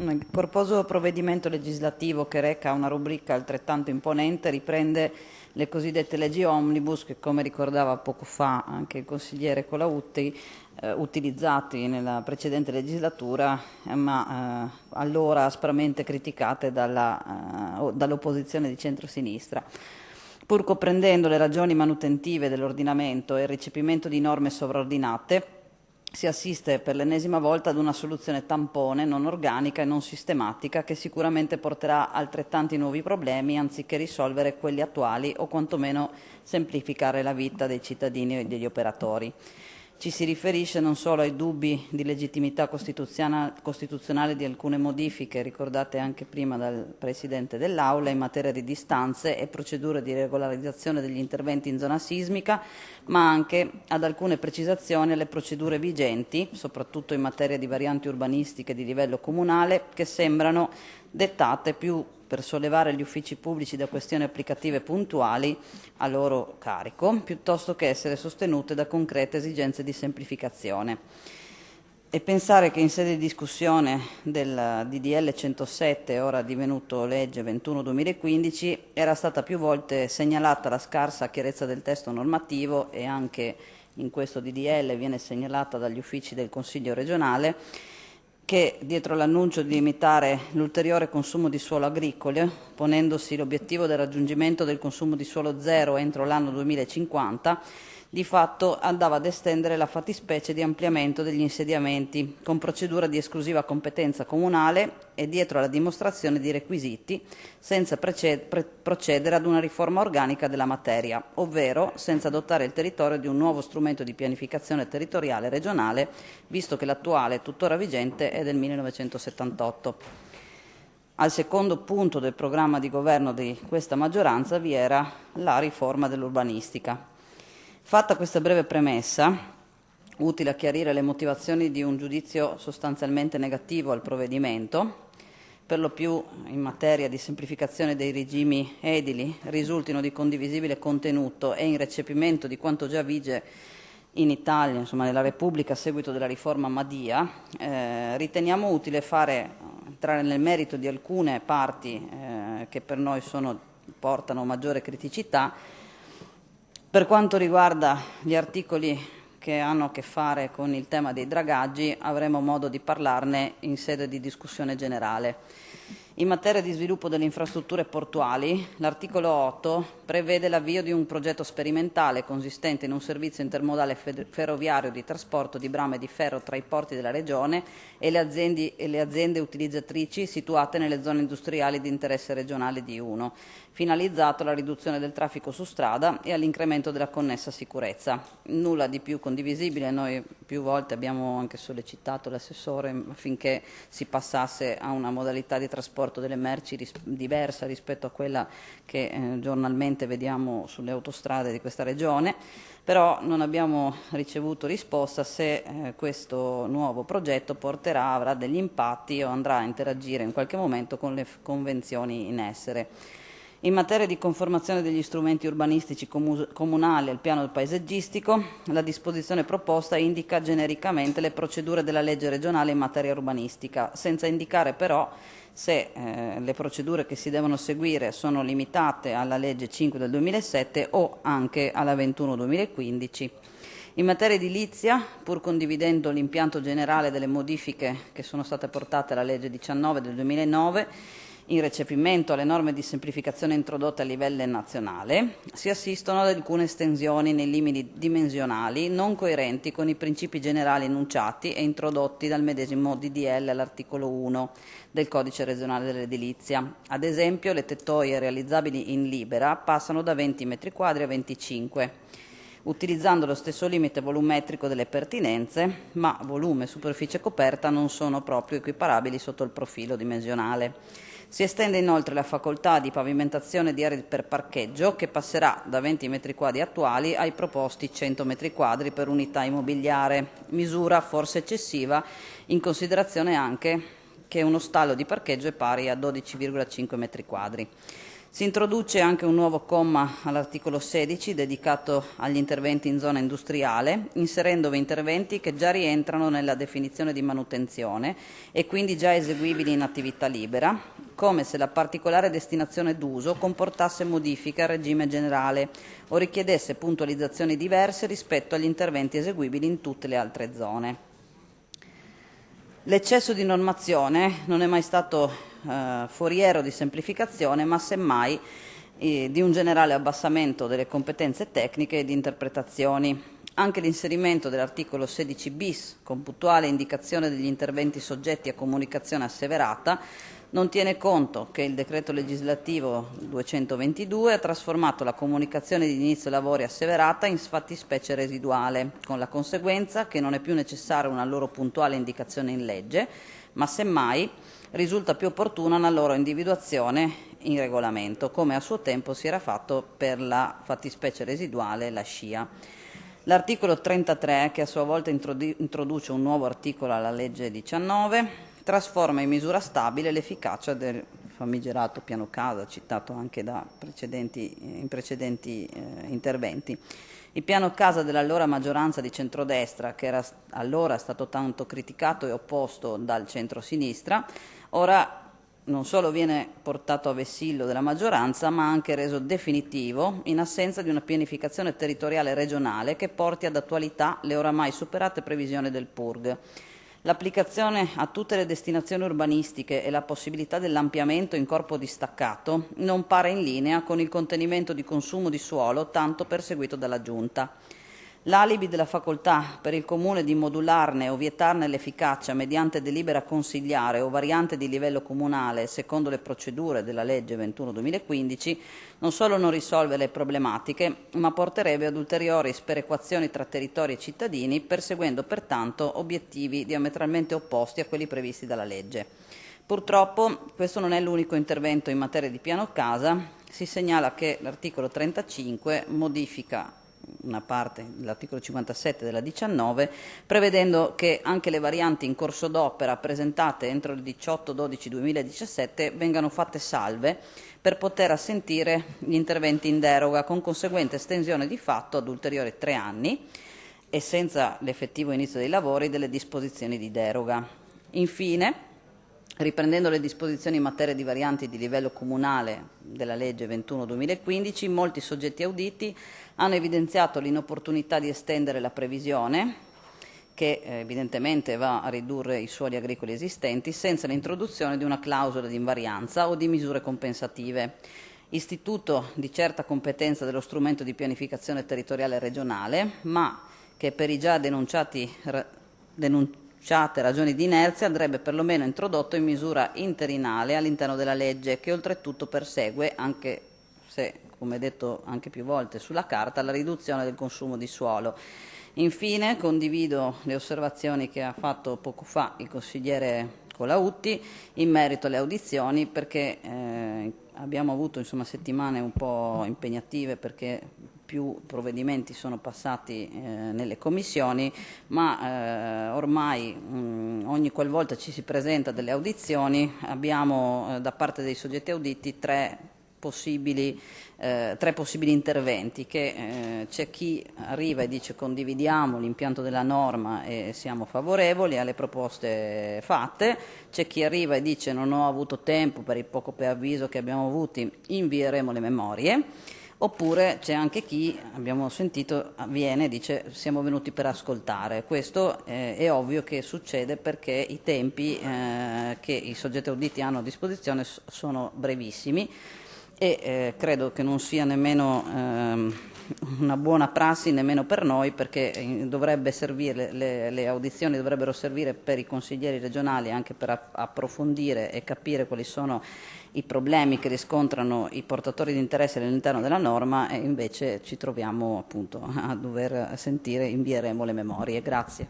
Il corposo provvedimento legislativo che reca una rubrica altrettanto imponente riprende le cosiddette leggi omnibus che, come ricordava poco fa anche il consigliere Colautti, utilizzati nella precedente legislatura, ma allora aspramente criticate dall'opposizione di centrosinistra. Pur comprendendo le ragioni manutentive dell'ordinamento e il recepimento di norme sovraordinate, si assiste per l'ennesima volta ad una soluzione tampone, non organica e non sistematica, che sicuramente porterà altrettanti nuovi problemi anziché risolvere quelli attuali o quantomeno semplificare la vita dei cittadini e degli operatori. Ci si riferisce non solo ai dubbi di legittimità costituzionale di alcune modifiche ricordate anche prima dal Presidente dell'Aula in materia di distanze e procedure di regolarizzazione degli interventi in zona sismica, ma anche ad alcune precisazioni alle procedure vigenti, soprattutto in materia di varianti urbanistiche di livello comunale, che sembrano dettate più per sollevare gli uffici pubblici da questioni applicative puntuali a loro carico, piuttosto che essere sostenute da concrete esigenze di semplificazione. E pensare che in sede di discussione del DDL 107, ora divenuto legge 21/2015, era stata più volte segnalata la scarsa chiarezza del testo normativo, e anche in questo DDL viene segnalata dagli uffici del Consiglio regionale, che dietro l'annuncio di limitare l'ulteriore consumo di suolo agricolo, ponendosi l'obiettivo del raggiungimento del consumo di suolo zero entro l'anno 2050, di fatto andava ad estendere la fattispecie di ampliamento degli insediamenti con procedura di esclusiva competenza comunale e dietro alla dimostrazione di requisiti, senza procedere ad una riforma organica della materia, ovvero senza dotare il territorio di un nuovo strumento di pianificazione territoriale regionale, visto che l'attuale, tuttora vigente, è del 1978. Al secondo punto del programma di governo di questa maggioranza vi era la riforma dell'urbanistica. Fatta questa breve premessa, utile a chiarire le motivazioni di un giudizio sostanzialmente negativo al provvedimento, per lo più in materia di semplificazione dei regimi edili, risultino di condivisibile contenuto e in recepimento di quanto già vige in Italia, insomma nella Repubblica a seguito della riforma Madia, riteniamo utile entrare nel merito di alcune parti che per noi portano maggiore criticità. Per quanto riguarda gli articoli che hanno a che fare con il tema dei dragaggi, avremo modo di parlarne in sede di discussione generale. In materia di sviluppo delle infrastrutture portuali, l'articolo 8 prevede l'avvio di un progetto sperimentale consistente in un servizio intermodale ferroviario di trasporto di brame di ferro tra i porti della Regione e le aziende utilizzatrici situate nelle zone industriali di interesse regionale di 1, finalizzato alla riduzione del traffico su strada e all'incremento della connessa sicurezza. Nulla di più condivisibile, noi più volte abbiamo anche sollecitato l'assessore affinché si passasse a una modalità di trasporto delle merci diversa rispetto a quella che giornalmente vediamo sulle autostrade di questa regione, però non abbiamo ricevuto risposta se questo nuovo progetto avrà degli impatti o andrà a interagire in qualche momento con le convenzioni in essere. In materia di conformazione degli strumenti urbanistici comunali al piano paesaggistico, la disposizione proposta indica genericamente le procedure della legge regionale in materia urbanistica, senza indicare però se le procedure che si devono seguire sono limitate alla legge 5 del 2007 o anche alla 21/2015. In materia edilizia, pur condividendo l'impianto generale delle modifiche che sono state portate alla legge 19 del 2009, in recepimento alle norme di semplificazione introdotte a livello nazionale, si assistono ad alcune estensioni nei limiti dimensionali non coerenti con i principi generali enunciati e introdotti dal medesimo DDL all'articolo 1 del Codice regionale dell'edilizia. Ad esempio, le tettoie realizzabili in libera passano da 20 metri quadri a 25, utilizzando lo stesso limite volumetrico delle pertinenze, ma volume e superficie coperta non sono proprio equiparabili sotto il profilo dimensionale. Si estende inoltre la facoltà di pavimentazione di aree per parcheggio, che passerà da 20 metri quadri attuali ai proposti 100 metri quadri per unità immobiliare, misura forse eccessiva in considerazione anche che uno stallo di parcheggio è pari a 12,5 metri quadri. Si introduce anche un nuovo comma all'articolo 16 dedicato agli interventi in zona industriale, inserendovi interventi che già rientrano nella definizione di manutenzione e quindi già eseguibili in attività libera, come se la particolare destinazione d'uso comportasse modifiche al regime generale o richiedesse puntualizzazioni diverse rispetto agli interventi eseguibili in tutte le altre zone. L'eccesso di normazione non è mai stato foriero di semplificazione, ma semmai di un generale abbassamento delle competenze tecniche e di interpretazioni. Anche l'inserimento dell'articolo 16 bis, con puntuale indicazione degli interventi soggetti a comunicazione asseverata, non tiene conto che il decreto legislativo 222 ha trasformato la comunicazione di inizio lavori asseverata in fattispecie residuale, con la conseguenza che non è più necessaria una loro puntuale indicazione in legge, ma semmai risulta più opportuna una loro individuazione in regolamento, come a suo tempo si era fatto per la fattispecie residuale, la SCIA. L'articolo 33, che a sua volta introduce un nuovo articolo alla legge 19, trasforma in misura stabile l'efficacia del famigerato piano casa, citato anche in precedenti interventi. Il piano casa dell'allora maggioranza di centrodestra, che era allora stato tanto criticato e opposto dal centro-sinistra, ora non solo viene portato a vessillo della maggioranza, ma anche reso definitivo in assenza di una pianificazione territoriale regionale che porti ad attualità le oramai superate previsioni del PURG. L'applicazione a tutte le destinazioni urbanistiche e la possibilità dell'ampliamento in corpo distaccato non pare in linea con il contenimento di consumo di suolo tanto perseguito dalla Giunta. L'alibi della facoltà per il Comune di modularne o vietarne l'efficacia mediante delibera consigliare o variante di livello comunale secondo le procedure della legge 21/2015 non solo non risolve le problematiche, ma porterebbe ad ulteriori sperequazioni tra territori e cittadini, perseguendo pertanto obiettivi diametralmente opposti a quelli previsti dalla legge. Purtroppo questo non è l'unico intervento in materia di piano casa. Si segnala che l'articolo 35 modifica una parte dell'articolo 57 della 19, prevedendo che anche le varianti in corso d'opera presentate entro il 18/12/2017 vengano fatte salve per poter assentire gli interventi in deroga, con conseguente estensione di fatto ad ulteriori 3 anni e senza l'effettivo inizio dei lavori delle disposizioni di deroga. Infine, riprendendo le disposizioni in materia di varianti di livello comunale della legge 21/2015, molti soggetti auditi hanno evidenziato l'inopportunità di estendere la previsione, che evidentemente va a ridurre i suoli agricoli esistenti, senza l'introduzione di una clausola di invarianza o di misure compensative. Istituto di certa competenza dello strumento di pianificazione territoriale regionale, ma che per i già denunciate ragioni di inerzia andrebbe perlomeno introdotto in misura interinale all'interno della legge, che oltretutto persegue, anche se, come detto anche più volte sulla carta, la riduzione del consumo di suolo. Infine, condivido le osservazioni che ha fatto poco fa il consigliere Colautti in merito alle audizioni, perché abbiamo avuto settimane un po' impegnative, perché più provvedimenti sono passati nelle commissioni, ma ormai ogni qualvolta ci si presenta delle audizioni abbiamo da parte dei soggetti auditi tre possibili interventi, che c'è chi arriva e dice condividiamo l'impianto della norma e siamo favorevoli alle proposte fatte, c'è chi arriva e dice non ho avuto tempo per il poco preavviso che abbiamo avuto, invieremo le memorie. Oppure c'è anche chi, abbiamo sentito, viene e dice siamo venuti per ascoltare. Questo è ovvio che succede perché i tempi che i soggetti auditi hanno a disposizione sono brevissimi e credo che non sia nemmeno una buona prassi nemmeno per noi, perché dovrebbe servire, le audizioni dovrebbero servire per i consiglieri regionali anche per approfondire e capire quali sono i problemi che riscontrano i portatori di interesse all'interno della norma, e invece ci troviamo appunto a dover sentire invieremo le memorie. Grazie.